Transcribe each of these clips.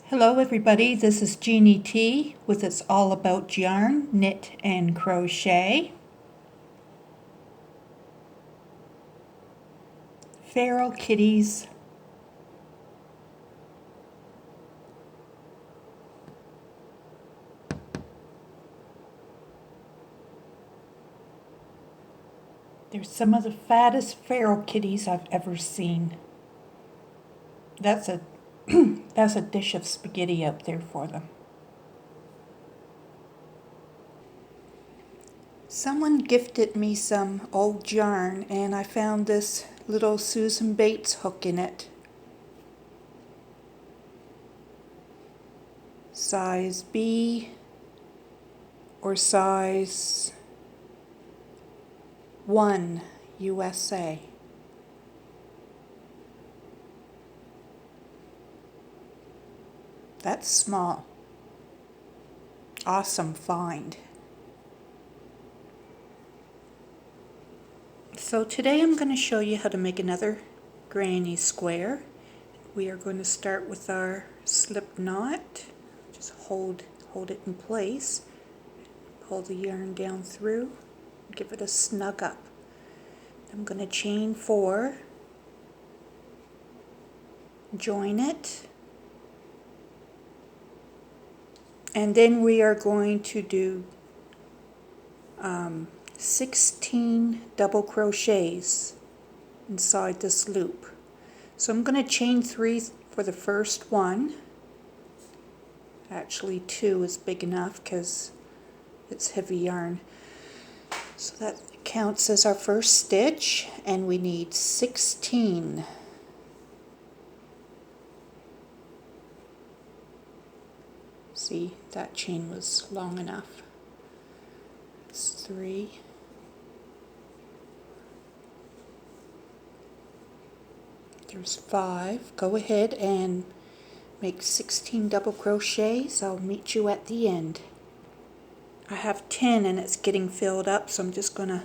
Hello everybody, this is Jeannie T with It's All About Yarn, Knit and Crochet. Feral kitties. They're some of the fattest feral kitties I've ever seen. That's a that's a dish of spaghetti out there for them. Someone gifted me some old yarn and I found this little Susan Bates hook in it. Size B or size 1 USA. That's small. Awesome find. So today I'm going to show you how to make another granny square. We are going to start with our slip knot. Just hold it in place. Pull the yarn down through. Give it a snug up. I'm going to chain 4. Join it. And then we are going to do 16 double crochets inside this loop. So I'm going to chain 3 for the first one. Actually 2 is big enough because it's heavy yarn. So that counts as our first stitch, and we need 16. See, that chain was long enough. It's 3. There's 5. Go ahead and make 16 double crochets. I'll meet you at the end. I have 10 and it's getting filled up, so I'm just going to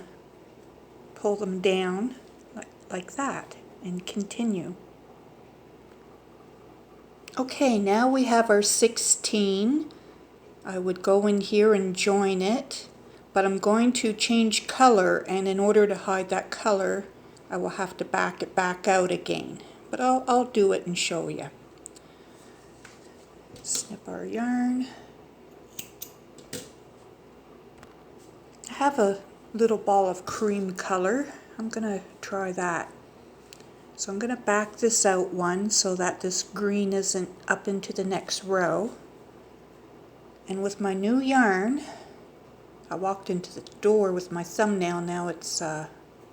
pull them down like that and continue. Okay, now we have our 16. I would go in here and join it, but I'm going to change color, and in order to hide that color I will have to back it back out again, but I'll do it and show you. Snip our yarn. I have a little ball of cream color. I'm going to try that. So I'm going to back this out one so that this green isn't up into the next row. And with my new yarn, I walked into the door with my thumbnail, now it's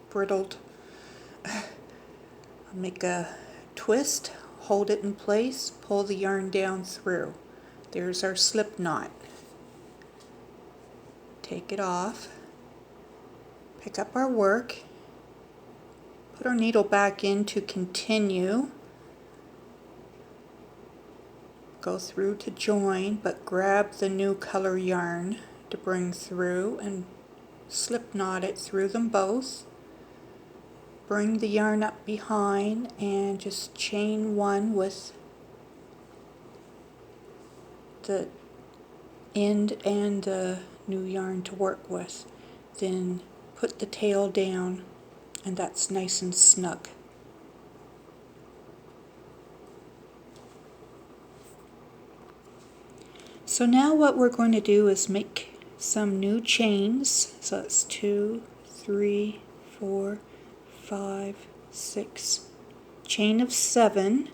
brittled. I'll make a twist, hold it in place, pull the yarn down through. There's our slip knot. Take it off, pick up our work, put our needle back in to continue, go through to join, but grab the new color yarn to bring through and slip knot it through them both. Bring the yarn up behind and just chain 1 with the end and the new yarn to work with. Then put the tail down, and that's nice and snug. So now what we're going to do is make some new chains. So it's 2, 3, 4, 5, 6, chain of 7,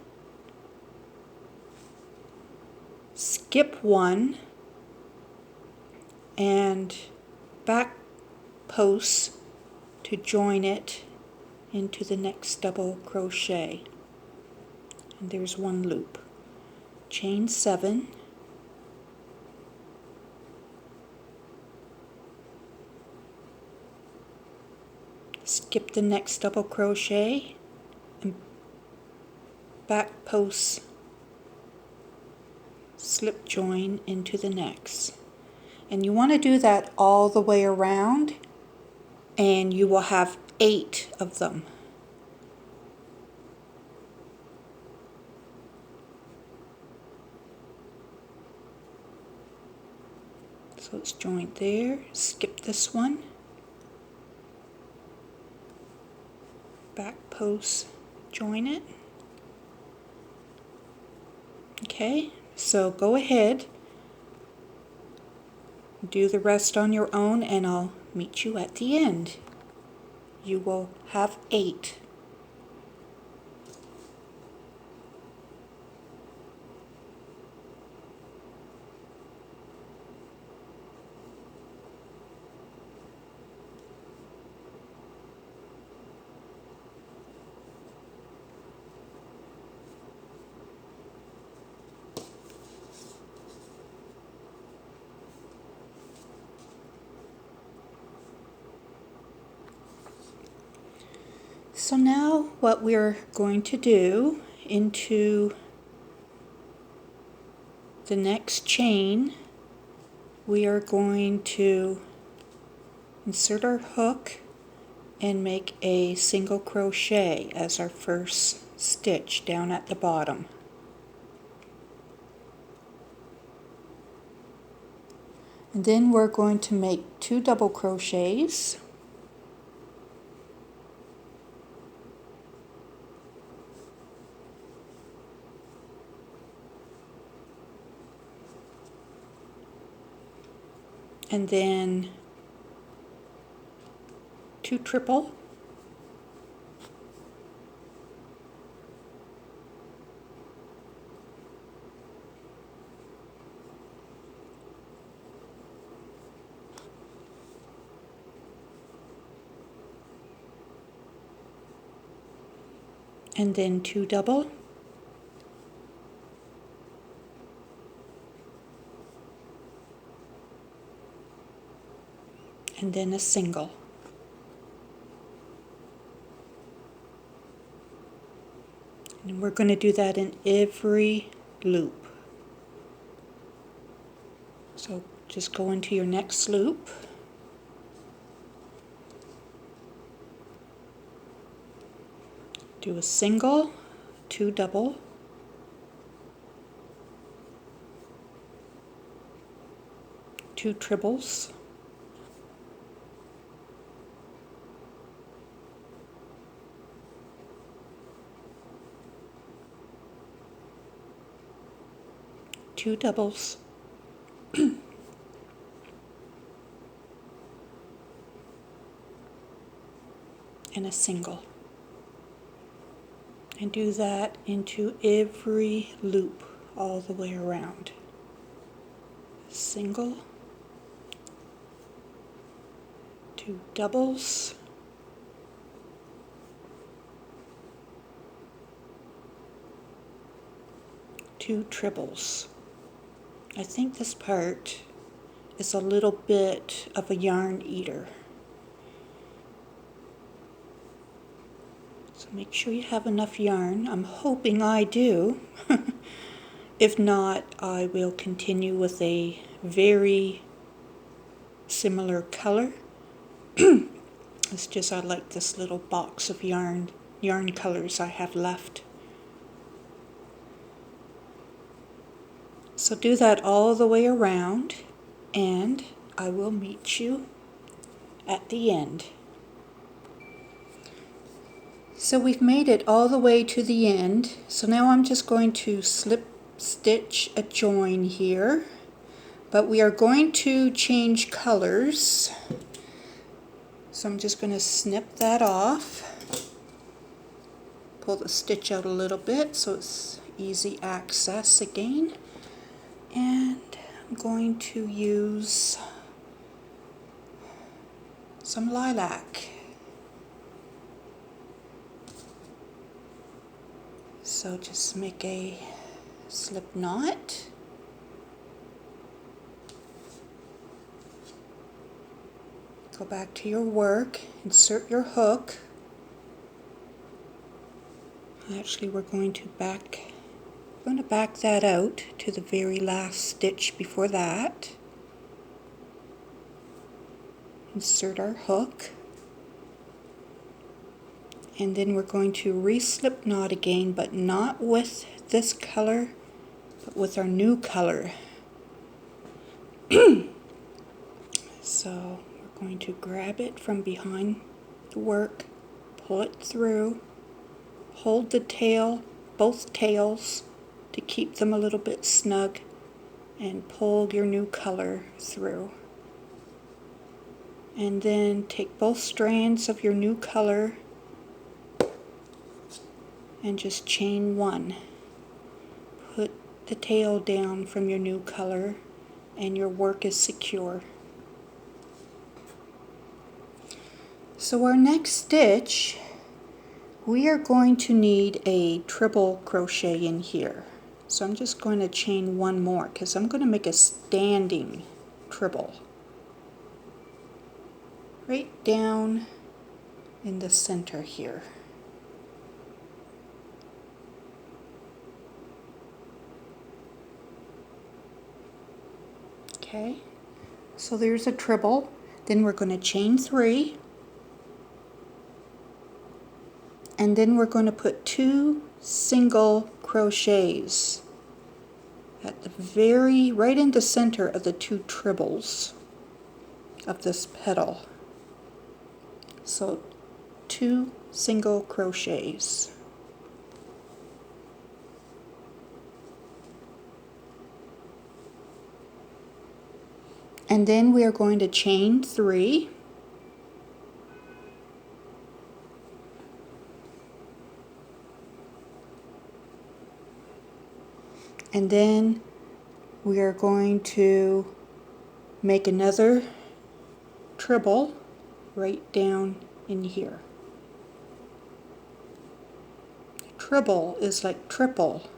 skip 1, and back post to join it into the next double crochet. And there's 1 loop. Chain 7, skip the next double crochet and back post slip join into the next. And you want to do that all the way around, and you will have 8 of them. So it's joined there. Skip this one. Back post, join it. Okay, so go ahead, do the rest on your own, and I'll meet you at the end. You will have 8. So now what we're going to do into the next chain, we are going to insert our hook and make a single crochet as our first stitch down at the bottom. And then we're going to make 2 double crochets. And then 2 triple, and then 2 double, and then a single. And we're going to do that in every loop. So just go into your next loop. Do a single, 2 double, two triples, two doubles, and a single. And do that into every loop all the way around. Single, 2 doubles, two triples. I think this part is a little bit of a yarn eater. So make sure you have enough yarn. I'm hoping I do. If not, I will continue with a very similar color. It's just I like this little box of yarn colors I have left. So do that all the way around, and I will meet you at the end. So we've made it all the way to the end. So now I'm just going to slip stitch a join here, but we are going to change colors. So I'm just going to snip that off, pull the stitch out a little bit so it's easy access again. And I'm going to use some lilac. So just make a slip knot. Go back to your work, insert your hook. Actually, we're going to back that out to the very last stitch before that. Insert our hook. And then we're going to re-slip knot again, but not with this color, but with our new color. So we're going to grab it from behind the work, pull it through, hold the tail, both tails, to keep them a little bit snug, and pull your new color through. And then take both strands of your new color and just chain one. Put the tail down from your new color and your work is secure. So our next stitch, we are going to need a treble crochet in here. So I'm just going to chain one more because I'm going to make a standing treble right down in the center here. Okay, so there's a treble. Then we're going to chain three, and then we're going to put 2 single crochets at the right in the center of the 2 trebles of this petal. So 2 single crochets. And then we are going to chain 3. And then we are going to make another treble right down in here. Treble is like triple.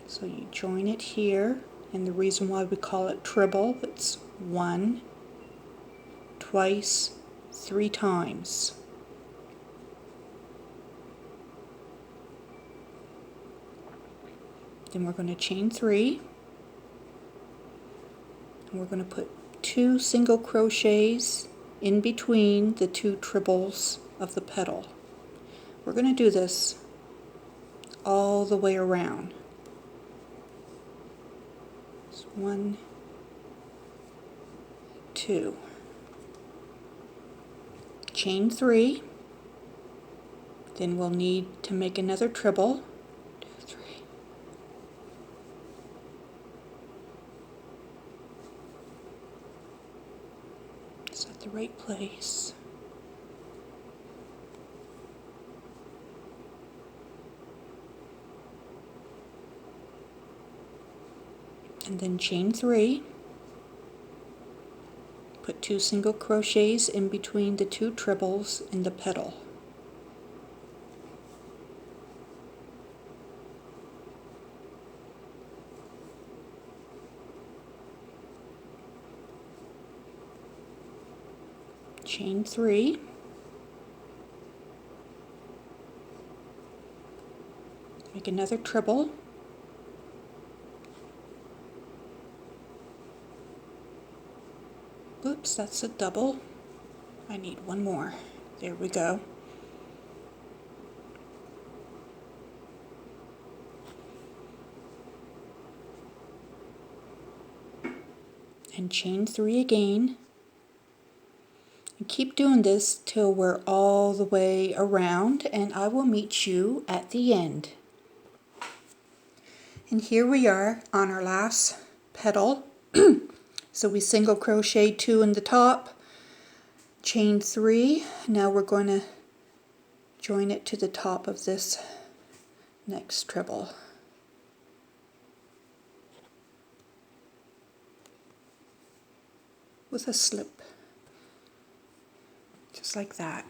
So you join it here, and the reason why we call it treble, it's 1, twice, 3 times. Then we're going to chain 3, and we're going to put 2 single crochets in between the 2 trebles of the petal. We're going to do this all the way around. 1, 2. Chain 3. Then we'll need to make another treble. 2, 3. It's at the right place. And then chain 3, put 2 single crochets in between the 2 trebles in the petal. Chain 3, make another treble. Oops, that's a double. I need one more. There we go. And chain 3 again. And keep doing this till we're all the way around, and I will meet you at the end. And here we are on our last petal. So we single crochet 2 in the top, chain 3. Now we're going to join it to the top of this next treble. With a slip, just like that.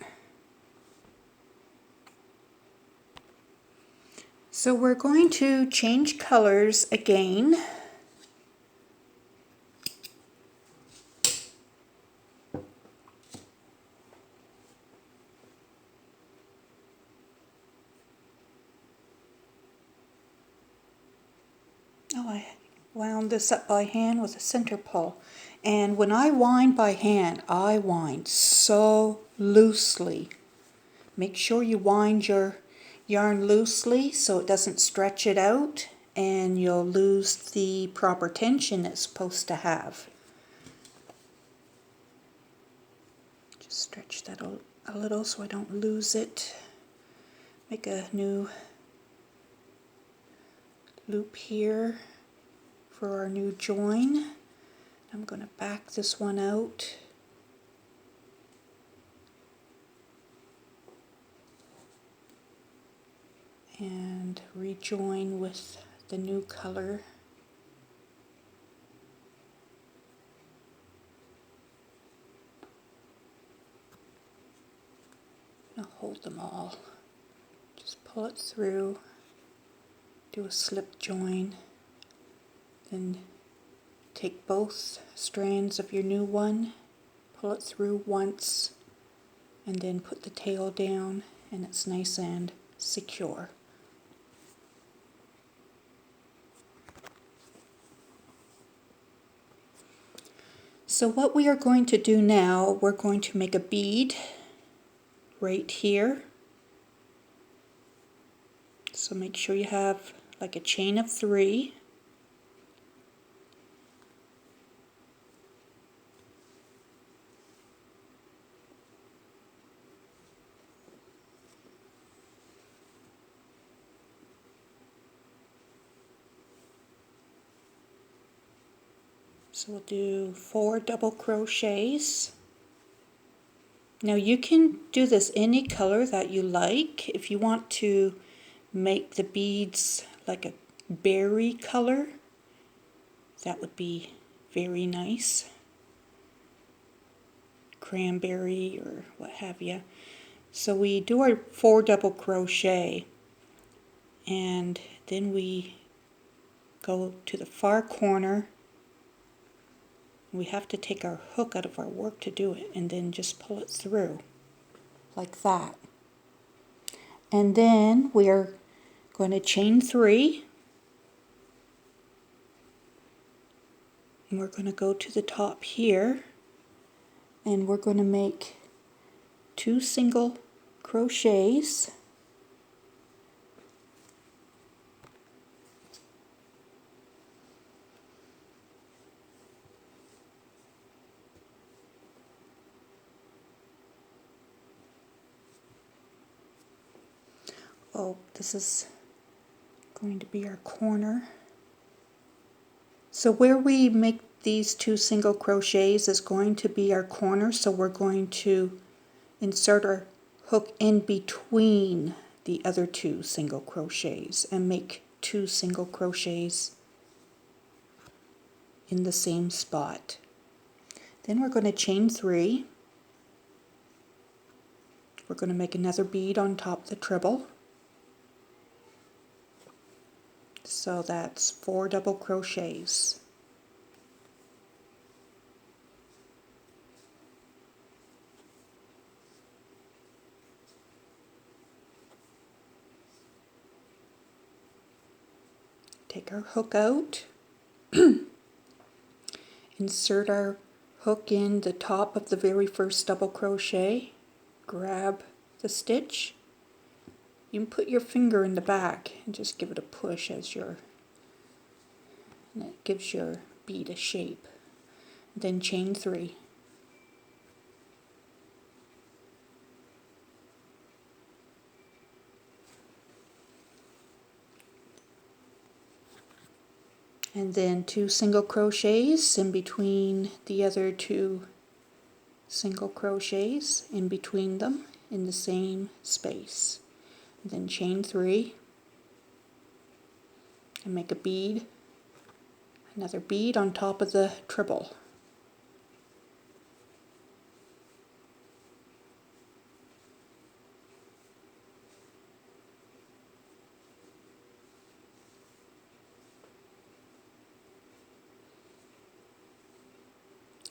So we're going to change colors again. Oh, I wound this up by hand with a center pull. And when I wind by hand, I wind so loosely. Make sure you wind your yarn loosely so it doesn't stretch it out and you'll lose the proper tension it's supposed to have. Stretch that a little so I don't lose it. Make a new loop here for our new join. I'm going to back this one out. And rejoin with the new color. I'll hold them all. Just pull it through, do a slip join, then take both strands of your new one, pull it through once, and then put the tail down, and it's nice and secure. So what we are going to do now, we're going to make a bead right here. So make sure you have like a chain of 3. So we'll do 4 double crochets. Now you can do this any color that you like. If you want to make the beads like a berry color, that would be very nice. Cranberry or what have you. So we do our 4 double crochet, and then we go to the far corner. We have to take our hook out of our work to do it, and then just pull it through like that. And then we are going to chain 3, and we're going to go to the top here, and we're going to make 2 single crochets. Oh, this is going to be our corner. So where we make these 2 single crochets is going to be our corner, so we're going to insert our hook in between the other 2 single crochets and make 2 single crochets in the same spot. Then we're going to chain 3. We're going to make another bead on top of the treble. So that's 4 double crochets. Take our hook out, insert our hook in the top of the very first double crochet, grab the stitch. You can put your finger in the back and just give it a push and it gives your bead a shape. Then chain 3. And then 2 single crochets in between the other 2 single crochets, in between them in the same space. Then chain 3 and make a bead, another bead on top of the treble.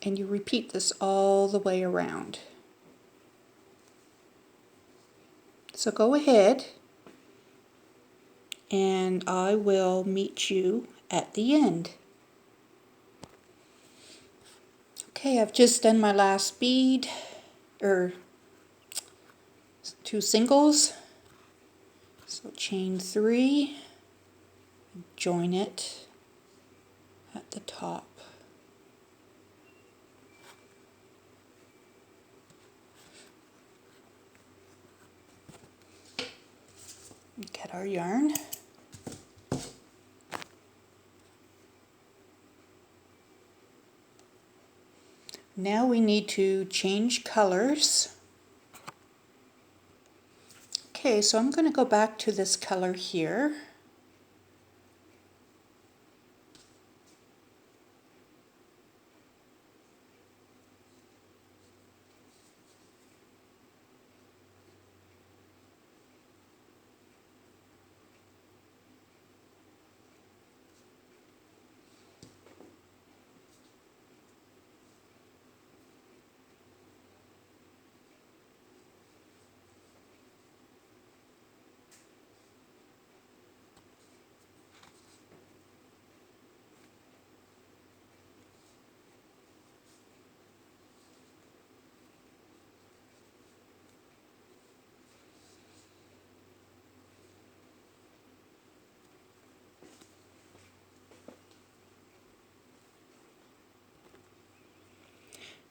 And you repeat this all the way around. So go ahead, and I will meet you at the end. Okay, I've just done my last bead, or 2 singles. So chain 3, join it at the top. Get our yarn. Now we need to change colors. Okay, so I'm going to go back to this color here.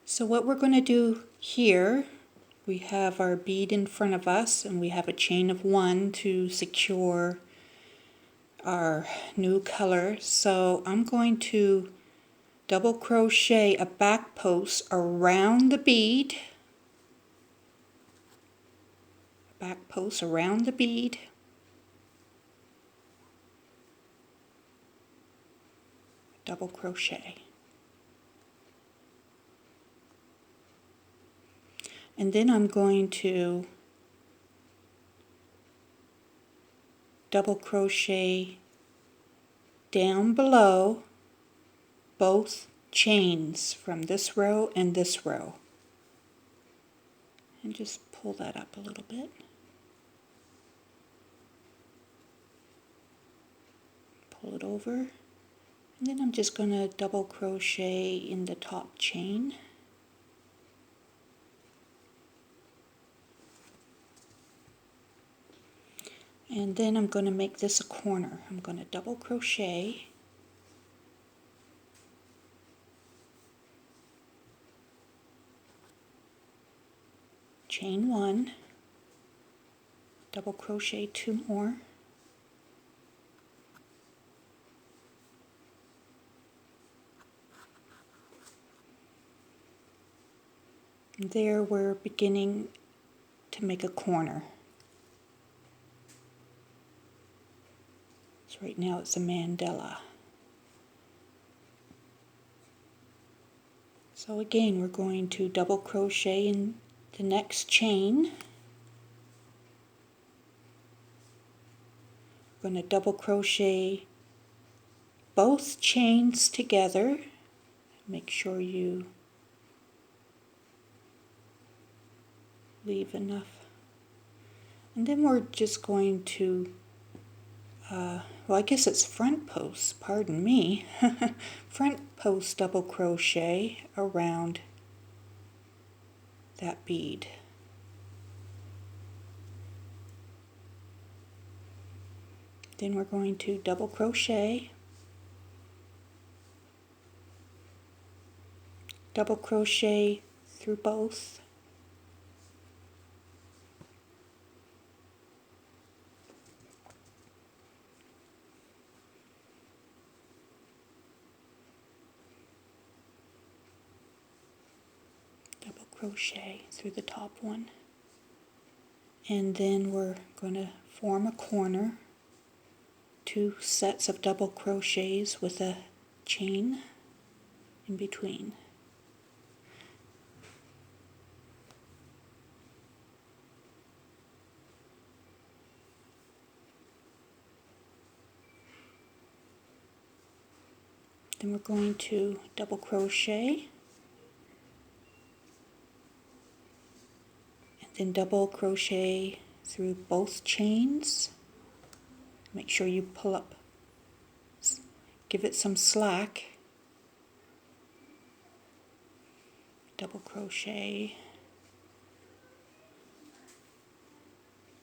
So what we're going to do here, we have our bead in front of us and we have a chain of 1 to secure our new color. So I'm going to double crochet a back post around the bead, back post around the bead, double crochet. And then I'm going to double crochet down below both chains from this row and this row. And just pull that up a little bit. Pull it over. And then I'm just going to double crochet in the top chain. And then I'm going to make this a corner. I'm going to double crochet, chain 1, double crochet 2 more, and there we're beginning to make a corner. So right now it's a mandala. So again, we're going to double crochet in the next chain. We're going to double crochet both chains together. Make sure you leave enough. And then we're just going to well, I guess it's front post, pardon me, front post double crochet around that bead. Then we're going to double crochet, double crochet through both, double crochet through the top one, and then we're going to form a corner, 2 sets of double crochets with a chain in between. Then we're going to double crochet and then double crochet through both chains. Make sure you pull up, give it some slack. Double crochet,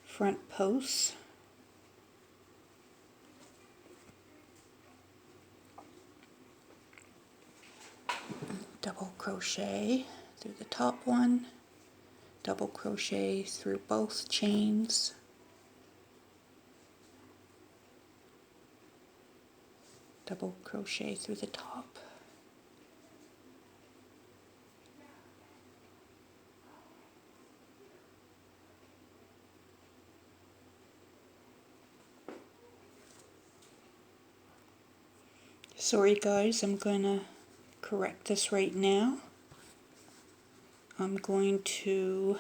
front post, double crochet through the top one, double crochet through both chains, double crochet through the top. Sorry guys, I'm going to correct this right now. I'm going to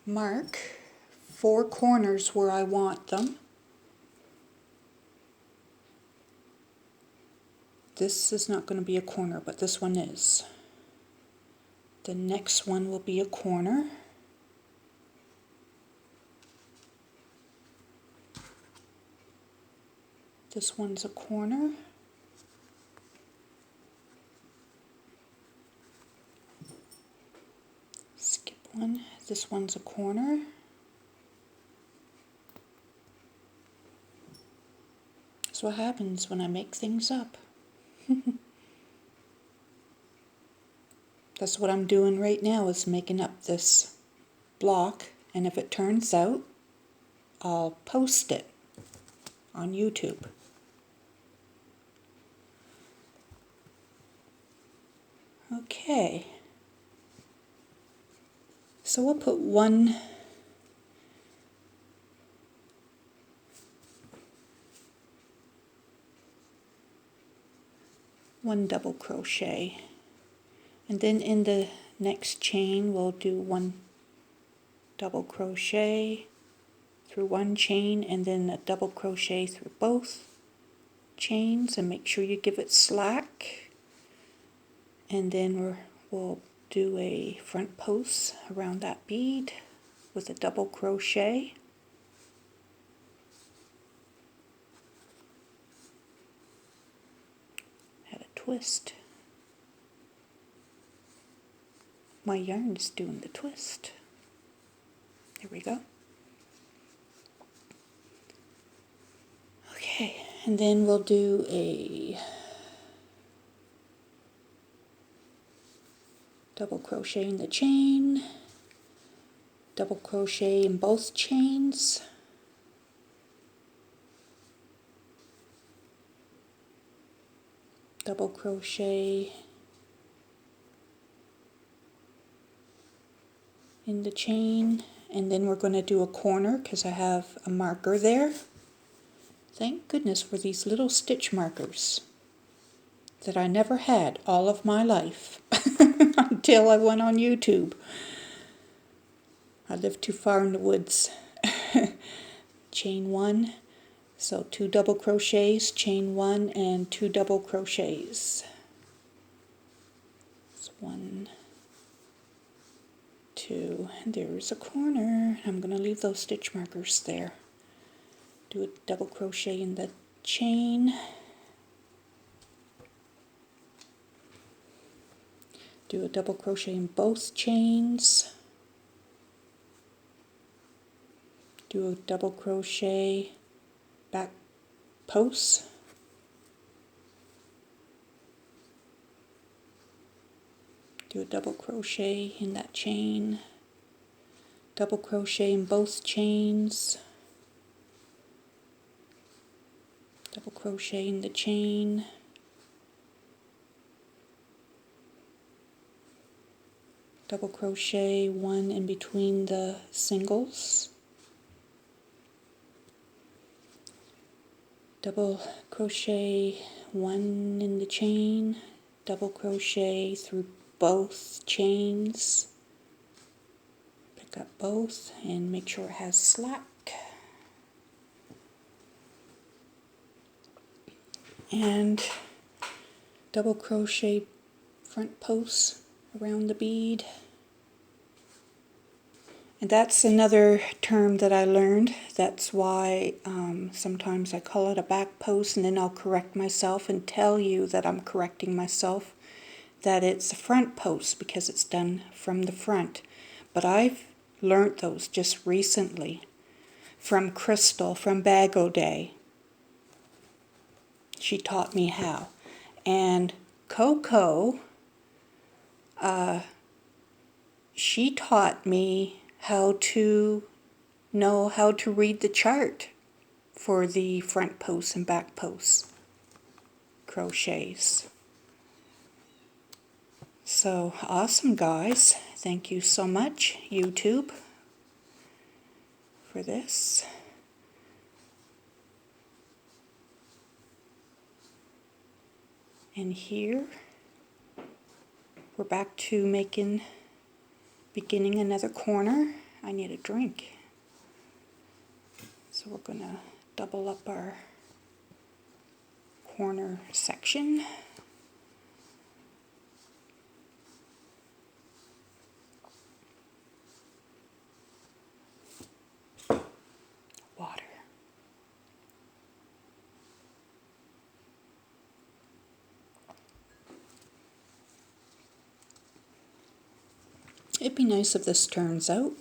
mark 4 corners where I want them. This is not going to be a corner, but this one is. The next one will be a corner. This one's a corner. Skip one. This one's a corner. That's what happens when I make things up. That's what I'm doing right now, is making up this block, and if it turns out, I'll post it on YouTube. Okay, so we'll put one double crochet, and then in the next chain we'll do 1 double crochet through one chain, and then a double crochet through both chains, and make sure you give it slack. And then we'll do a front post around that bead with a double crochet. Add a twist. My yarn is doing the twist. There we go. Okay, and then we'll do a double crochet in the chain, double crochet in both chains, double crochet in the chain, and then we're going to do a corner because I have a marker there. Thank goodness for these little stitch markers that I never had all of my life until I went on YouTube. I lived too far in the woods. Chain 1, so 2 double crochets, chain 1 and 2 double crochets. It's 1, 2, and there's a corner. I'm going to leave those stitch markers there. Do a double crochet in the chain. Do a double crochet in both chains. Do a double crochet back post. Do a double crochet in that chain. Double crochet in both chains. Double crochet in the chain. Double crochet 1 in between the singles. Double crochet 1 in the chain. Double crochet through both chains. Pick up both and make sure it has slack. And double crochet front post around the bead. And that's another term that I learned. That's why sometimes I call it a back post, and then I'll correct myself and tell you that I'm correcting myself, that it's a front post because it's done from the front. But I've learned those just recently from Crystal from Bag O Day. She taught me how. And Coco, she taught me how to know how to read the chart for the front posts and back posts crochets. So awesome, guys. Thank you so much, YouTube, for this. And here we're back to beginning another corner. I need a drink. So we're going to double up our corner section. Water. It'd be nice if this turns out.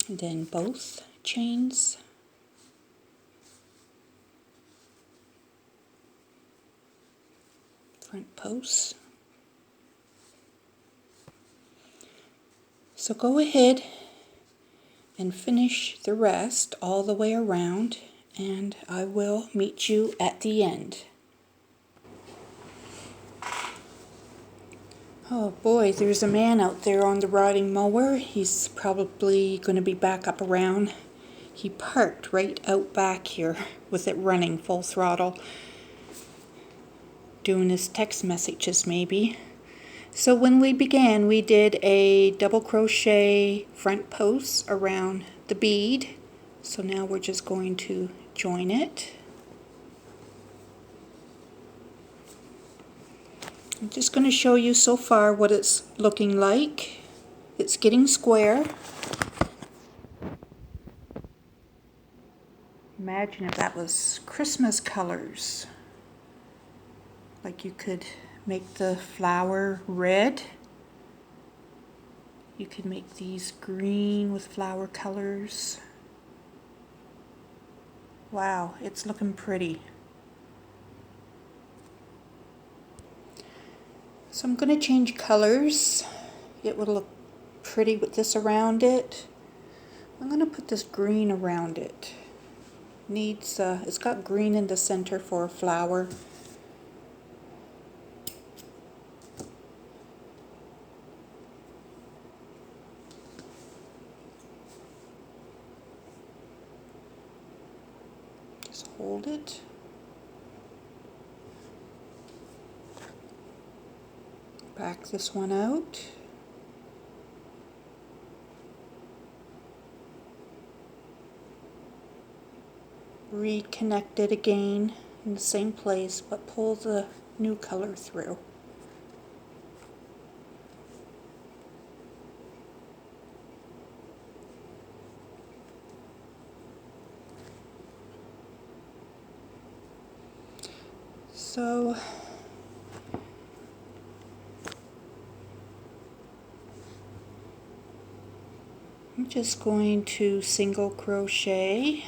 And then both chains. Front posts. So go ahead and finish the rest all the way around, and I will meet you at the end. Oh boy, there's a man out there on the riding mower. He's probably going to be back up around. He parked right out back here with it running full throttle, doing his text messages maybe. So when we began, we did a double crochet front post around the bead. So now we're just going to join it. I'm just going to show you so far what it's looking like. It's getting square. Imagine if that was Christmas colors. Like you could make the flower red. You could make these green with flower colors. Wow, it's looking pretty. So I'm going to change colors. It would look pretty with this around it. I'm going to put this green around it. It's got green in the center for a flower. Just hold it. Back this one out. Reconnect it again in the same place, but pull the new color through. So I'm just going to single crochet.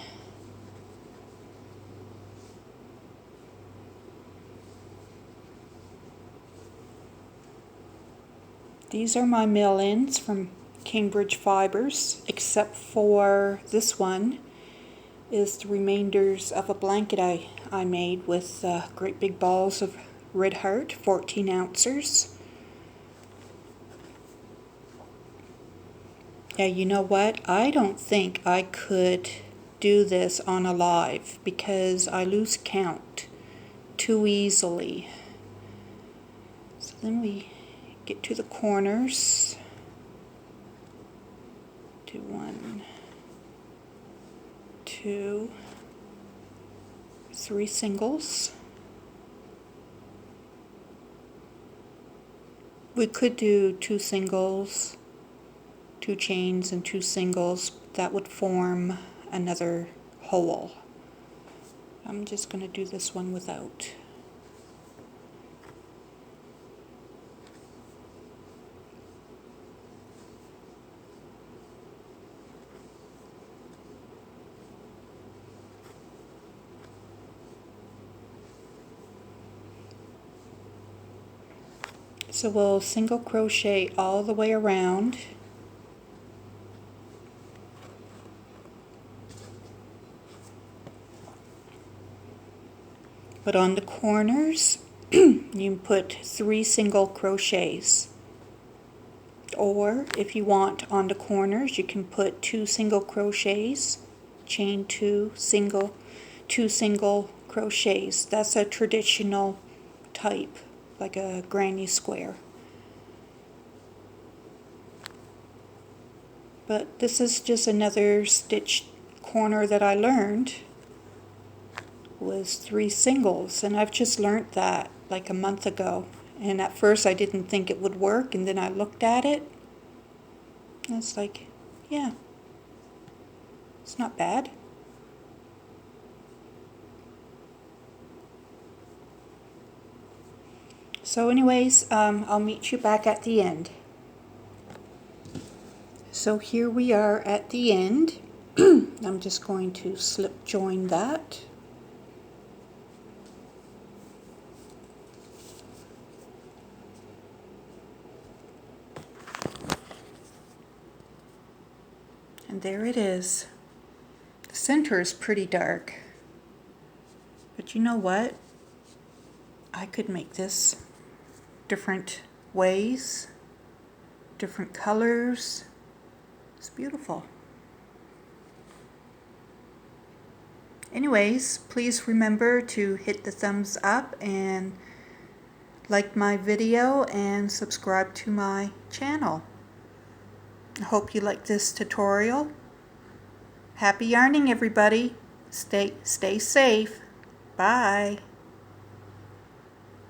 These are my mill-ins from Cambridge Fibers, except for this one is the remainders of a blanket I made with great big balls of Red Heart, 14 ounces. Yeah, you know what? I don't think I could do this on a live because I lose count too easily. So then we get to the corners. Do 1, 2, 3 singles. We could do 2 singles, 2 chains and 2 singles. That would form another hole. I'm just going to do this one without. So we'll single crochet all the way around. But on the corners, you can put 3 single crochets. Or if you want on the corners, you can put 2 single crochets, chain 2 single crochets. That's a traditional type, like a granny square. But this is just another stitch corner that I learned, was 3 singles, and I've just learned that like a month ago. And at first I didn't think it would work, and then I looked at it and it's like, yeah, it's not bad. So anyways, I'll meet you back at the end. So here we are at the end. I'm just going to slip join that. And there it is. The center is pretty dark. But you know what? I could make this different ways, different colors. It's beautiful. Anyways, please remember to hit the thumbs up and like my video and subscribe to my channel. I hope you like this tutorial. Happy yarning, everybody. Stay safe. Bye.